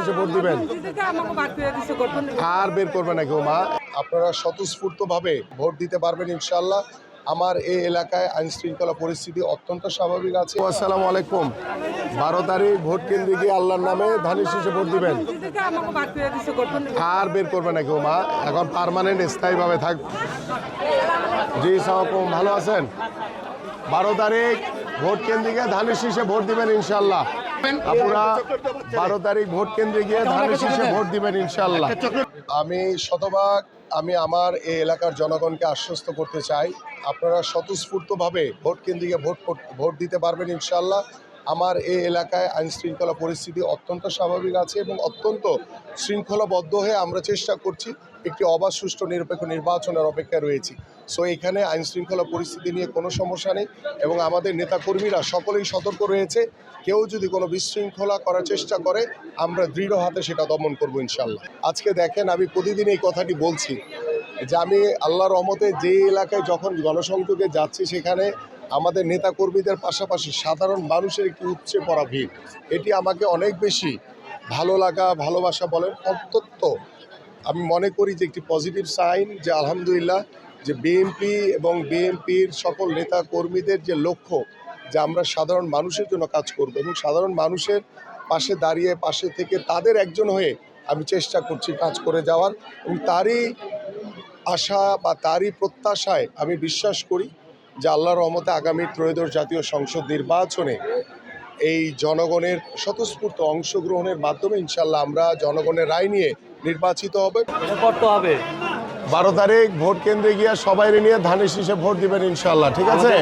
শেষে ভোট দিবেন। আর বের করবে না কেউ মা, আপনারা স্বতঃস্ফূর্তভাবে ভোট দিতে পারবেন ইনশাল্লাহ। আমার এই এলাকায় আইন শৃঙ্খলা পরিস্থিতি অত্যন্ত স্বাভাবিক আছে। আসসালামু আলাইকুম। 12 তারিখ ভোট কেন্দ্রে গিয়ে আল্লাহর নামে ধানের শীষে ভোট দিবেন। আর বের করবে না কেউ মা, এখন পার্মানেন্ট স্থায়ীভাবে থাক। জি সালাম, ভালো আছেন? 12 তারিখ ভোট কেন্দ্রে গিয়ে ধানের শীষে ভোট দিবেন ইনশাল্লাহ। আপনারা 12 তারিখ ভোট কেন্দ্রে গিয়ে ধানের শীষে ভোট দিবেন ইনশাল্লাহ। আমি শতভাগ আমার এই এলাকার জনগণকে আশ্বস্ত করতে চাই, আপনারা স্বতঃস্ফূর্তভাবে ভোট কেন্দ্রে গিয়ে ভোট দিতে পারবেন ইনশাল্লাহ। আমার এই এলাকায় আইন শৃঙ্খলা পরিস্থিতি অত্যন্ত স্বাভাবিক আছে এবং অত্যন্ত শৃঙ্খলাবদ্ধ হয়ে আমরা চেষ্টা করছি একটি অবাধ সুষ্ঠু নিরপেক্ষ নির্বাচনের অপেক্ষায় রয়েছি। সো এখানে আইন শৃঙ্খলা পরিস্থিতি নিয়ে কোনো সমস্যা নেই এবং আমাদের নেতাকর্মীরা সকলেই সতর্ক রয়েছে। কেউ যদি কোনো বিশৃঙ্খলা করার চেষ্টা করে আমরা দৃঢ় হাতে সেটা দমন করবো ইনশাল্লাহ। আজকে দেখেন, আমি প্রতিদিন এই কথাটি বলছি যে আমি আল্লাহর রহমতে যে এলাকায় যখন গণসংযোগে যাচ্ছি সেখানে আমাদের নেতাকর্মীদের পাশাপাশি সাধারণ মানুষের একটি উপচে পড়া ভিড়, এটি আমাকে অনেক বেশি ভালো লাগা ভালোবাসা বলেন অত্যন্ত আমি মনে করি যে একটি পজিটিভ সাইন, যে আলহামদুলিল্লাহ যে বিএনপি এবং বিএনপির সকল নেতা কর্মীদের যে লক্ষ্য যে আমরা সাধারণ মানুষের জন্য কাজ করব এবং সাধারণ মানুষের পাশে দাঁড়িয়ে পাশে থেকে তাদের একজন হয়ে আমি চেষ্টা করছি কাজ করে যাওয়ার, এবং তারই আশা বা তারই প্রত্যাশায় আমি বিশ্বাস করি যে আল্লাহর রহমতে আগামী ত্রয়োদশ জাতীয় সংসদ নির্বাচনে এই জনগণের স্বতঃস্ফূর্ত অংশগ্রহণের মাধ্যমে ইনশাল্লাহ আমরা জনগণের রায় নিয়ে নির্বাচিত হবে। 12 তারিখ ভোট কেন্দ্রে গিয়ে সবাই নিয়ে ধানের শীষে ভোট দিবেন ইনশাল্লাহ। ঠিক আছে।